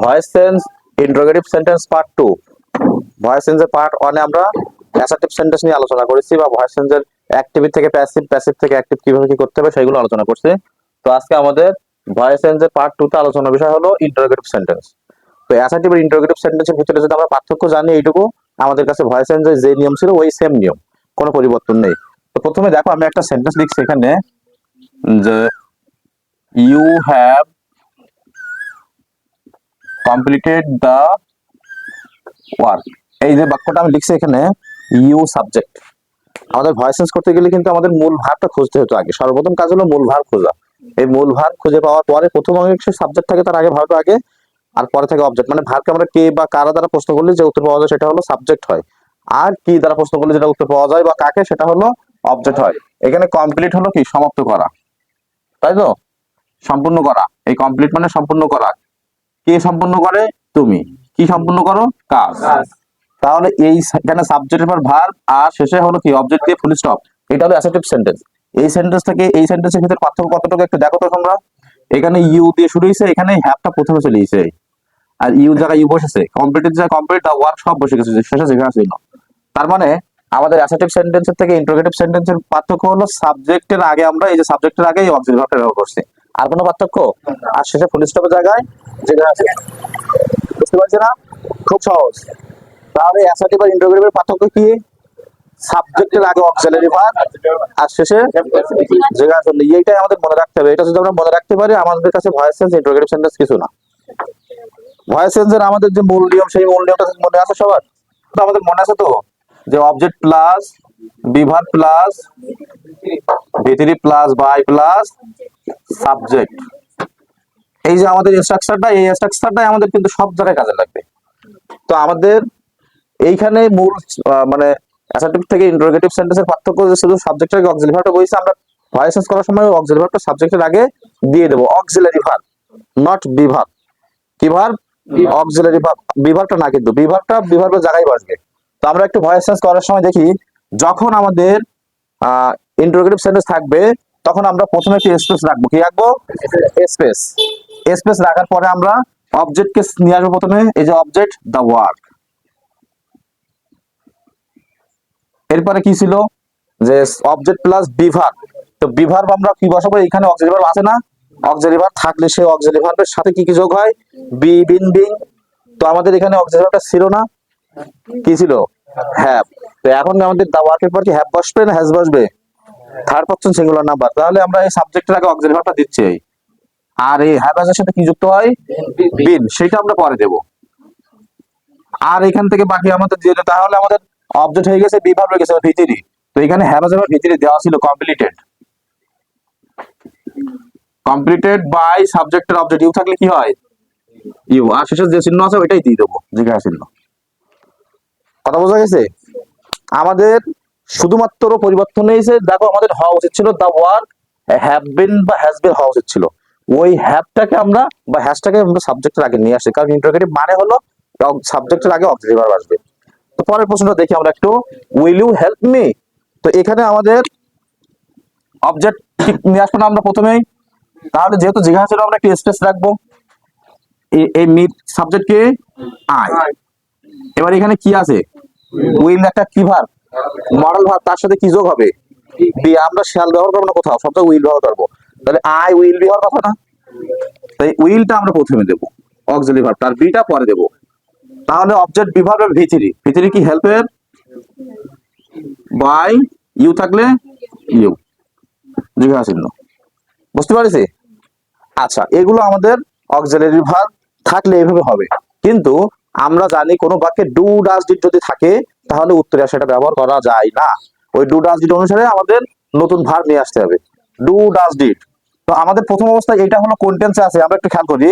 Voice sense interrogative sentence part 2। Voice সেন্সের part 1 এ আমরা অ্যাসার্টিভ সেন্টেন্স নিয়ে আলোচনা করেছি, বা ভয়েস সেন্সের অ্যাক্টিভ থেকে প্যাসিভ, প্যাসিভ থেকে অ্যাক্টিভ কিভাবে কি করতে হবে সেগুলো আলোচনা করছি। তো আজকে আমাদের ভয়েস সেন্সের পার্ট 2 তে আলোচনার বিষয় হলো ইন্টারোগেটিভ সেন্টেন্স। তো অ্যাসার্টিভ আর ইন্টারোগেটিভ সেন্টেন্সের ভিতরে যদি আমরা পার্থক্য জানি এইটুকু, আমাদের কাছে ভয়েস সেন্সের যে নিয়ম ছিল ওই সেম নিয়ম, কোনো পরিবর্তন নেই। তো প্রথমে দেখো আমি একটা সেন্টেন্স লিখছি এখানে যে you have completed the work. এই যে বাক্যটা আমি লিখছি এখানে ইউ সাবজেক্ট। আমাদের ভয়েস চেঞ্জ করতে গেলে কিন্তু আমাদের মূল ভার্বটা খুঁজতে হতো আগে। সর্বপ্রথম কাজ হলো মূল ভার্ব খোঁজা। এই মূল ভার্ব খুঁজে পাওয়ার পরে প্রথম অংশে সাবজেক্ট থাকে, তার আগে ভার্বটা আগে, আর পরে থাকে অবজেক্ট। মানে ভার্বকে আমরা কে বা কারা দ্বারা প্রশ্ন করলে যে উত্তর পাওয়া যায় সেটা হলো সাবজেক্ট হয়, আর কি দ্বারা প্রশ্ন করলে যেটা উত্তর পাওয়া যায় বা কাকে সেটা হলো অবজেক্ট হয়। এখানে কমপ্লিট হলো কি সমাপ্ত করা, তাই তো, সম্পূর্ণ করা। এই কমপ্লিট মানে সম্পূর্ণ করা। কে সম্পূর্ণ করে? তুমি। কি সম্পূর্ণ করো? কাজ। তাহলে এই এখানে সাবজেক্টের পর ভার্ব আর শেষে হলো কি অবজেক্ট দিয়ে ফুল স্টপ। এটা হলো অ্যাসার্টিভ সেন্টেন্স। এই সেন্টেন্স থেকে এই সেন্টেন্সের ভিতরে পার্থক্য কতটুকু একটু দেখো তো তোমরা। এখানে ইউ দিয়ে শুরু হয়েছে, এখানে হ্যাভটা প্রথমে চলে এসেছে, আর ইউ জায়গায় ইউ বসেছে, কমপ্লিটেড জায়গায় কমপ্লিট, দা ওয়ার্ক সব বসে গেছে শেষে যেখানে ছিল। তার মানে আমাদের অ্যাসার্টিভ সেন্টেন্সের থেকে ইন্টারোগেটিভ সেন্টেন্সের পার্থক্য হলো সাবজেক্টের আগে আমরা এই যে সাবজেক্টের আগে এই অক্সিলারি ভার্বটা ব্যবহার করছি, আর কোনো পার্থক্য। আর শেষে ফুল স্টপের জায়গায় যেটা আছে। বুঝতে পারছি না? খুব সহজ। তাহলে অ্যাসার্টিভ আর ইন্টারোগেটিভের পার্থক্য কি? সাবজেক্টের আগে অক্সিলারি ভার্ব আর শেষে যেটা আছে। এইটাই আমাদের মনে রাখতে হবে। এটা যদি আমরা মনে রাখতে পারি, আমাদের কাছে ভয়েস সেন্স ইন্টারোগেটিভ সেন্টেন্স কিছু না। ভয়েস সেন্সের আমাদের যে মূল নিয়ম, সেই মূল নিয়মটা মনে আছে সবার? তো আমাদের মনে আছে তো, যে object plus be verb plus V three plus by plus subject. এই যে আমাদের স্ট্রাকচারটা, এই স্ট্রাকচারটাই আমাদের কিন্তু সব জায়গায় কাজে লাগবে। তো আমাদের এইখানে মূল মানে অ্যাসার্টিভ থেকে ইন্টারোগেটিভ সেন্টেন্সের পার্থক্য যে শুধু সাবজেক্টের আগে অক্সিলারি ভার্বটা বলছি আমরা। ভয়েস চেঞ্জ করার সময় অক্সিলারি ভার্বটা সাবজেক্টের আগে দিয়ে দেবো। Auxiliary verb, not be verb. কি ভার্ব? Auxiliary verb. বিভার্বটা না, কিন্তু বিভার্বটা বিভার্বের জায়গায় বসবে। তো আমরা একটু ভয়েস চেঞ্জ করার সময় দেখি, যখন আমাদের ইন্টারোগেটিভ সেন্টেন্স থাকবে তখন আমরা প্রথমে একটি স্পেস রাখবো। কি রাখবো? স্পেস। স্পেস রাখার পরে আমরা অবজেক্টকে নিয়ে আসবো প্রথমে, এই যে অবজেক্ট দা ওয়ার্ক। এরপরে কি ছিল? যে অবজেক্ট প্লাস বিভার্ব। তো বিভার্ব আমরা কি বসাবো? এখানে অক্সিলারি ভার্ব আছে না? অক্সিলারি ভার্ব থাকলে সেই অক্সিলারি ভার্বের সাথে কি কি যোগ হয়? বি, বিন, বিং। তো আমাদের এখানে অক্সিলারি ভার্বটা ছিল না, কি ছিল? হ্যাভ। তো এখন আমাদের দা ওয়ার্কের পর কি হ্যাভ বসবে না হ্যাজ বসবে? Third person singular number. তাহলে আমরা এই সাবজেক্টের আগে অক্সিলারি ভার্বটা দিচ্ছি, আর এই হ্যাভ এর সাথে কি যুক্ত হয়? বিন। সেটা আমরা পরে দেব। আর এখান থেকে বাকি আমাদের দিয়ে, তাহলে আমাদের অবজেক্ট হয়ে গেছে, বিভার্ব হয়ে গেছে ভিতরি। তো এখানে হ্যাভ এর ভিতরি দেওয়া ছিল কমপ্লিটেড। কমপ্লিটেড বাই সাবজেক্টের অবজেক্ট ইউ থাকলে কি হয়? ইউ। আর শেষে যে চিহ্ন আছে ওইটাই দিয়ে দেবো, জিজ্ঞাসা চিহ্ন। কথা বোঝা গেছে? আমাদের শুধুমাত্র পরিবর্তন হয়েছে, দেখো আমাদের হওয়া উচিত ছিল দা ওয়ার্ক হ্যাভ বিন বা হ্যাজ বিন হওয়া উচিত ছিল। ওই হ্যাভটাকে আমরা বা হ্যাজটাকে আমরা সাবজেক্টের আগে নিয়ে আসি, কারণ ইন্টারোগেটিভ মানে হলো সাবজেক্টের আগে অক্সিলারি ভার্ব আসবে। তো পরের প্রশ্নটা দেখি আমরা একটু, উইল ইউ হেল্প মি। তো এখানে আমাদের অবজেক্ট নিয়ে আসবো না আমরা প্রথমেই। তাহলে যেহেতু জিজ্ঞাসা ছিল আমরা একটি স্পেস রাখবো। এই মি সাবজেক্টকে আই। এবার এখানে কি আছে? উইল একটা কি ভার্ব? Modal verb. তার সাথে কি যোগ হবে? বি। আমরা শ্যাল ব্যবহার করবো না কোথাও, সব উইল ব্যবহার করবো। তাহলে আই উইল বি হওয়ার কথা না? তাই উইলটা আমরা প্রথমে দেবো, অক্সিলারি ভার্ব, তার বিটা পরে দেবো। তাহলে অবজেক্ট বিভার্বের ভিতরি, ভিতরি কি হেল্পের বাই ইউ থাকলে ইউ, জিজ্ঞাসা চিহ্ন। বুঝতে পারছি? আচ্ছা, এগুলো আমাদের অক্সিলারি ভার্ব থাকলে এইভাবে হবে। কিন্তু আমরা জানি কোন বাক্যে ডু ডাজ ডিড যদি থাকে তাহলে উত্তরে সেটা ব্যবহার করা যায় না। ওই ডু ডাজ ডিড অনুসারে আমাদের নতুন ভার্ব নিয়ে আসতে হবে। Do does did. তো আমাদের প্রথম অবস্থায় এটা হলো কোন টেন্সে আছে আমরা একটু খেয়াল করি।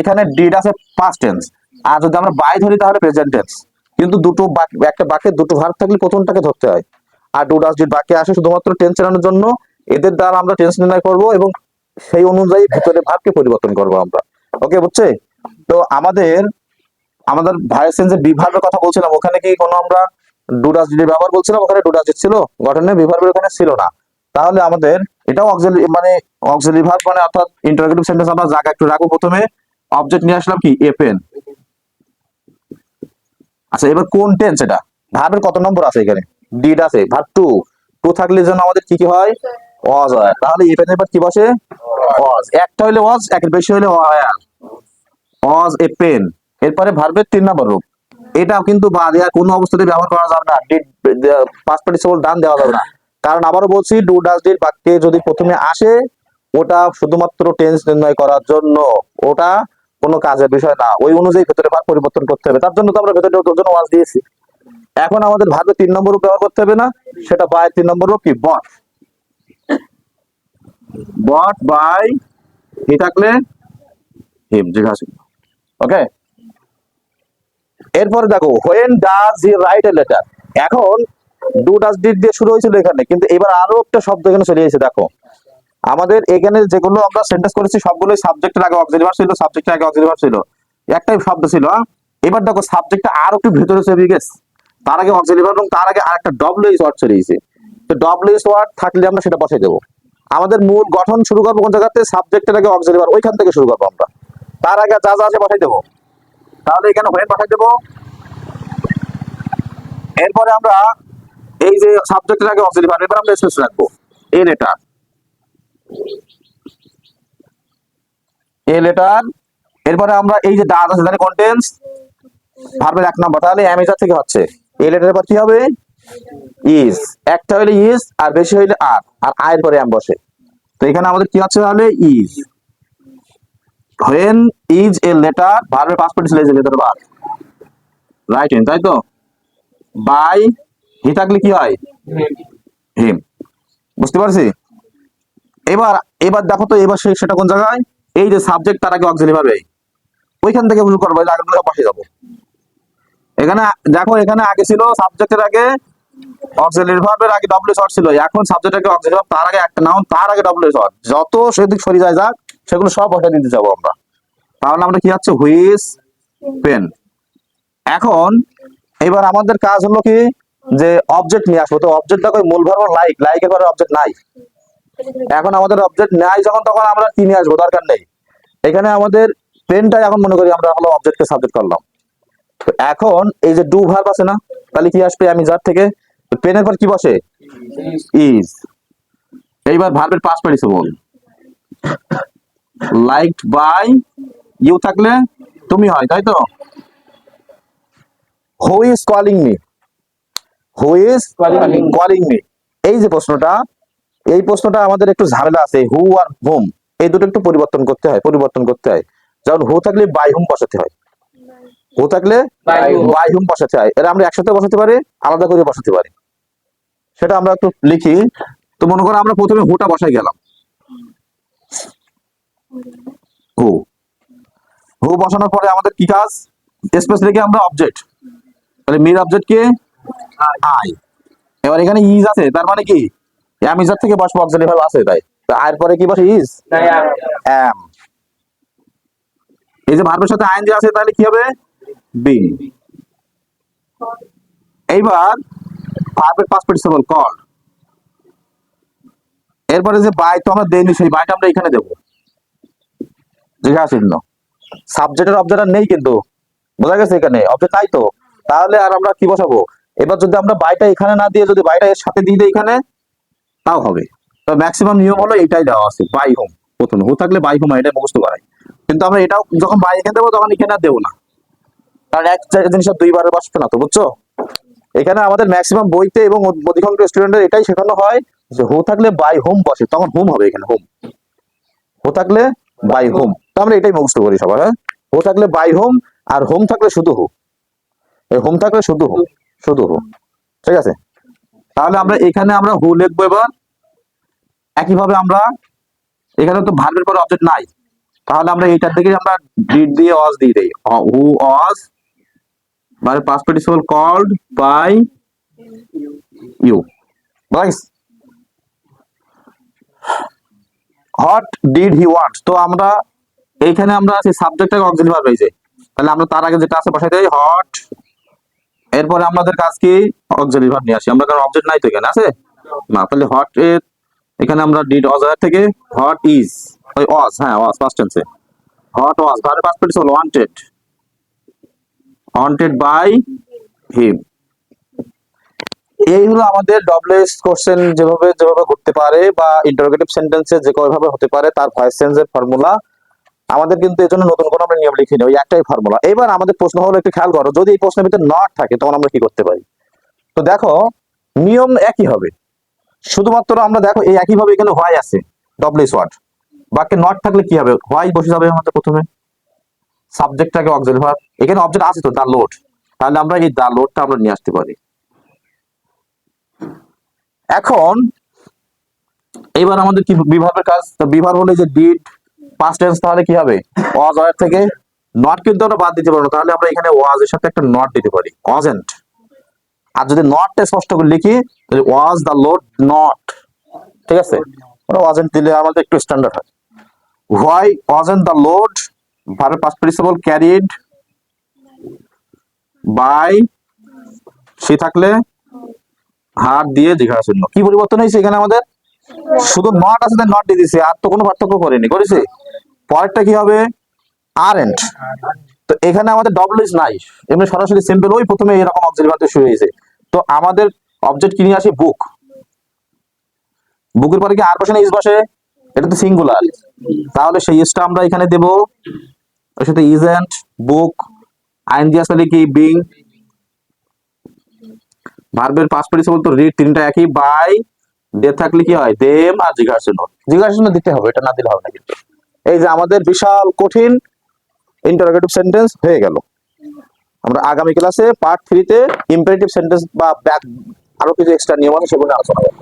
এখানে ডিড আছে পাস্ট টেন্স, আর যদি আমরা বাই ধরি তাহলে প্রেজেন্ট টেন্স। কিন্তু দুটো একটা বাক্যে দুটো ভার্ব থাকলে প্রথমটাকে ধরতে হয়। আর ডু ডাজ ডিড বাক্যে আসে শুধুমাত্র টেন্স চেনানোর জন্য। এদের দ্বারা আমরা টেন্স নির্ণয় করব এবং সেই অনুযায়ী ভিতরে ভাবকে পরিবর্তন করবো আমরা। ওকে, বুঝছে? তো আমাদের আমাদের ভয়েস চেঞ্জের বিভার্বের কথা বলছিলাম, ওখানে কি কোনো আমরা ডু ডাজ ডিড ব্যবহার বলছিলাম? ওখানে ডু ডাজ ডিড ছিল, গঠনে বিভার্বের ওখানে ছিল না। তাহলে আমাদের এটাও অক্সিলারি মানে অক্সিলারি ভার্ব মানে অর্থাৎ ইন্টারোগেটিভ সেন্টেন্স আমরা জায়গা একটু রাখবো প্রথমে। অবজেক্ট নিয়ে আসলাম কি এ পেন। আচ্ছা এবার কোন টেন্স এটা, ভার্বের কত নম্বর আছে এখানে, ডিড আছে, ভার্ব টু, টু থাকলে যেন আমাদের কি কি হয়, ওয়াজ হয়, তাহলে এ পেনের পর কি বসে, ওয়াজ, একটা হইলে ওয়াজ, একের বেশি হইলে ওয়াজ এ পেন। এরপরে ভার্বের 3 নম্বর রূপ, এটাও কিন্তু বাদ, আর কোনো অবস্থাতে ব্যবহার করা যাবে না, ডিড পাস্ট পার্টিসিপল ডান দেওয়া যাবে না। কারণ আবারও বলছি, ডু ডাজ ডিড বাক্যে যদি প্রথমে আসে, ওটা শুধুমাত্র টেন্স নির্ণয় করার জন্য, ওটা কোনো কাজের বিষয় না, ওই অনুযায়ী ভেতরে ভাগ পরিবর্তন করতে হবে, তার জন্য তো আমরা ভেতরে ওর জন্য ওয়াজ দিয়েছি। এখন আমাদের ভার্বের 3 নম্বর রূপ ব্যবহার করতে হবে না, সেটা বাই 3 নম্বর রূপ কি বট, বট বাই হি থাকলে হিম, জিজ্ঞাসা। ওকে, এরপরে দেখো when does he write a letter. এখন ডু ডাজ ডিড দিয়ে শুরু হয়েছিল এখানে, কিন্তু এবার আরো একটা শব্দ এখানে চলে এসেছে। দেখো আমাদের এখানে যেগুলো আমরা সেন্টেন্স করেছি সবগুলোই সাবজেক্টের আগে অক্সিলারি ভার্ব ছিল, সাবজেক্টের আগে অক্সিলারি ভার্ব ছিল, একটাই শব্দ ছিল। এবার দেখো সাবজেক্টটা আরো একটু ভিতরে চলে গেছে, তার আগে অক্সিলারি ভার্ব এবং তার আগে আরেকটা ডব্লিউএস ওয়ার্ড চলে এসেছে। তো ডব্লিউএস ওয়ার্ড থাকলে আমরা সেটা বসাই দেবো। আমাদের মূল গঠন শুরু করবো কোন জায়গাতে, সাবজেক্টের আগে অক্সিলারি ভার্ব, ওইখান থেকে শুরু করবো আমরা, তার আগে যা যা আছে পাঠাই দেবো। তাহলে এখানে হোয়েন পাঠাই দেবো। এরপরে আমরা এই যে সাবজেক্টের আগে অক্সিলারি ভার্ব, এবার আমরা স্পেস রাখবো এ লেটার, এ লেটার। এরপরে আমরা এই যে ডাজ আছে তাহলে কন্টেন্টস ভার্বের 1 নম্বর, তাহলে অ্যামেজার থেকে হচ্ছে এ লেটারের পর কি হবে, ইজ, একটা হইলে ইজ আর বেশি হইলে আর, আর আয়ের পরে এম বসে। তো এখানে আমাদের কি হচ্ছে তাহলে is, when is a letter, ভার্বের past participle is a letter verb, right in, তাই তো। বাই হি থাকলে কি হয়, হিম, বুঝতে পারছি। এবার এবার দেখো তো, এবার সেটা কোন জায়গায়, এই যে সাবজেক্ট তার আগে অক্সিলারি ভার্ব, ওইখান থেকে শুরু করবো, আগেগুলো পাশে যাবো। এখানে দেখো, এখানে আগে ছিল সাবজেক্টের আগে অক্সিলারি ভার্বের আগে ডব্লিউএস ওয়ার্ড ছিল, এখন সাবজেক্টের আগে অক্সিলারি ভার্ব, তার আগে একটা নাউন, তার আগে ডব্লিউএস ওয়ার্ড, যত সেদিক সরে যায় যাক, সেগুলো সব বসায় দিতে যাবো আমরা। তাহলে আমরা কি হচ্ছে, হুইস পেন। এখন এবার আমাদের কাজ হলো কি, যে অবজেক্ট নিয়ে আসবো। তো অবজেক্ট দেখো মূল ভার্ব লাইক, লাইকের পরে অবজেক্ট নাই, এখন আমাদের অবজেক্ট নাই যখন, তখন আমরা কি নিয়ে আসবো, দরকার নেই। এখানে আমাদের পেনটাই এখন মনে করি আমরা হলো অবজেক্টকে সাবজেক্ট করলাম। তো এখন এই যে ডু ভার্ব আছে না, তাহলে কি আসবে, আমি যার থেকে পেনের পর কি বসে, ইজ। এইবার ভার্বের past participle, liked by you থাকলে তুমি হয়, তাই তো। Who is calling me, who is calling me, এই যে প্রশ্নটা, এই প্রশ্নটা আমাদের একটু ঝামেলা আছে, হু আর হুম, এই দুটো একটু পরিবর্তন করতে হয়, পরিবর্তন করতে হয়। যেমন হু থাকলে বাই হুম বসাতে হয়, হু থাকলে বাই হুম বসাতে হয়, এরা আমরা একসাথে বসাতে পারি, আলাদা করে বসাতে পারি, সেটা আমরা একটু লিখি। তো মনে করো আমরা প্রথমে হুটা বসাই গেলাম, হু, হু বসানোর পরে আমাদের কি কাজ, স্পেস রেখে আমরা অবজেক্ট, তাহলে মির অবজেক্ট কে, আই। এবার এখানে ইজ আছে, তার মানে কি এম ইজার থেকে বসবো, অক্সিলারি ভার্ব আছে, তাই তো আয়ের পরে কি বসে, ইজ এম। এই যে ভার্বের সাথে আইএনজি আছে, তাহলে কি হবে, বিং। এইবার ভার্বের পাস্ট পার্টিসিপল কল, এরপরে যে বাই, তো আমরা দেইনি, সেই বাইটা আমরা এখানে দেবো, জিজ্ঞাসা চিহ্ন। সাবজেক্টের অবজেক্ট আর নেই, কিন্তু বোঝা গেছে এখানে অবজেক্ট নাই তো, তাহলে আর আমরা কি বসাবো। এবার যদি আমরা বাইটা এখানে না দিয়ে যদি বাইটা এর সাথে দিয়ে দিই এখানে, তাও হবে। তো ম্যাক্সিমাম নিয়ম হলো এটাই দেওয়া আছে, বাই হোম, প্রথমে হু থাকলে বাই হোম, এটা মুখস্থ করাই। কিন্তু আমরা এটাও যখন বাই এখানে দেবো, তখন এখানে আর দেবো না, কারণ এক জিনিসটা দুইবারে বসবে না তো, বুঝছো। এখানে আমাদের ম্যাক্সিমাম বইতে এবং অধিকাংশ স্টুডেন্টের এটাই শেখানো হয়, যে হু থাকলে বাই হোম বসে, তখন হোম হবে এখানে, হোম, হু থাকলে বাই হোম, তো আমরা এটাই মুখস্থ করি সবাই। হ্যাঁ, হু থাকলে বাই হোম, আর হোম থাকলে শুধু হু, এই হোম থাকলে শুধু হু, শুধু হু, ঠিক আছে। তাহলে আমরা এখানে আমরা হু লিখবো। এবার একইভাবে আমরা এখানে তো ভার্বের পরে অবজেক্ট নাই, তাহলে আমরা এইটার দিকে আমরা ডিড দিয়ে ওয়াজ দিয়ে দেই, হু ওয়াজ মানে past participle called by you, right. What did he want, তো আমরা এইখানে আমরা আছি সাবজেক্টটাকে অক্সিলারি ভার্ব হয়েছে, তাহলে আমরা তার আগে যেটা আছে বসাই দেই হট, এরপরে আমাদের কাজ কি, অক্সিলারি ভার্ব নিয়ে আসি আমরা, কারণ অবজেক্ট নাই তো এখানে আছে না, তাহলে হট এর এখানে আমরা ডিড অজার থেকে হট ইজ, ওই ওয়াজ, হ্যাঁ ওয়াজ পাস্ট টেন্সে, What was ভার্বের past participle wanted, wanted by him। এই হলো আমাদের ডব্লিউএস কোশ্চেন যেভাবে যেভাবে ঘটতে পারে বা ইন্টারোগেটিভ সেন্টেন্সে যে কয়ভাবে হতে পারে তার ভয়েস চেঞ্জের ফর্মুলা। আমাদের কিন্তু এর জন্য নতুন কোনো আমরা নিয়ম লিখিনি, ওই একটাই ফর্মুলা। এবার আমাদের প্রশ্ন হলো, একটু খেয়াল করো, যদি এই প্রশ্নের ভিতরে নট থাকে তখন আমরা কি করতে পারি। তো দেখো নিয়ম একই হবে, শুধুমাত্র আমরা দেখো এই একইভাবে এখানে হোয়াই আছে, ডব্লিউএস ওয়ার্ড, বাক্যে নট থাকলে কি হবে, হোয়াই বসে যাবে আমাদের প্রথমে, সাবজেক্টটাকে অক্সিলারি ভার্ব, এখানে অবজেক্ট আছে তো দা লোড, তাহলে আমরা এই দা লোডটা আমরা নিয়ে আসতে পারি। এখন এবার আমাদের কি বিভার্বের কাজ, তো বিভার্ব হলে যে ডিড পাস্ট টেন্স, তাহলে কি হবে ওয়াজ ওয়ার থেকে নট কিন্তু আমরা বাদ দিতে পারবো না, তাহলে আমরা এখানে ওয়াজ এর সাথে একটা নট দিতে পারি, ওয়াজেন্ট। আর যদি নটটা স্পষ্ট করে লিখি তাহলে ওয়াজ দা লোড নট, ঠিক আছে, ওরা ওয়াজেন্ট দিলে আমাদের একটু স্ট্যান্ডার্ড হয়। হোয়াই ওয়াজেন্ট দা লোড, ভার্বের পাস্ট পার্টিসিপল ক্যারিড বাই, সে থাকলে হার দিয়ে জিজ্ঞাসা চিহ্ন। কি পরিবর্তন হয়েছে এখানে আমাদের, শুধু নট আছে নট দিয়ে দিয়েছে, আর তো কোনো পার্থক্য করেনি, করেছে। পরেরটা কি হবে, আরএন্ট। তো এখানে আমাদের ডব্লিউএস নাই, এমনি সরাসরি সিম্পল ওই প্রথমে এরকম অবজেক্ট ভার্ব শুরু হয়েছে। তো আমাদের অবজেক্ট কি নিয়ে আসে, বুক। বুকের পরে কি আর বসে না ইজ বসে, এটা তো সিঙ্গুলার, তাহলে সেই ইজটা আমরা এখানে দেব, ওর সাথে ইজেন্ট, বুক, আইএনজি আসলে কি বিং, ভার্বের পাস্ট পার্টিসিপল তো রিড, তিনটা একই, বাই দে থাকলে কি হয় দেম, আর জিজ্ঞাসা চিহ্ন, জিজ্ঞাসা চিহ্ন দিতে হবে, এটা না দিলে হবে না কিন্তু। এই যে আমাদের বিশাল কঠিন ইন্টারোগেটিভ সেন্টেন্স হয়ে গেল। আমরা আগামী ক্লাসে পার্ট 3 তে ইম্পারেটিভ সেন্টেন্স বা আরো কিছু এক্সট্রা নিয়ম আছে সেগুলো আলোচনা করব।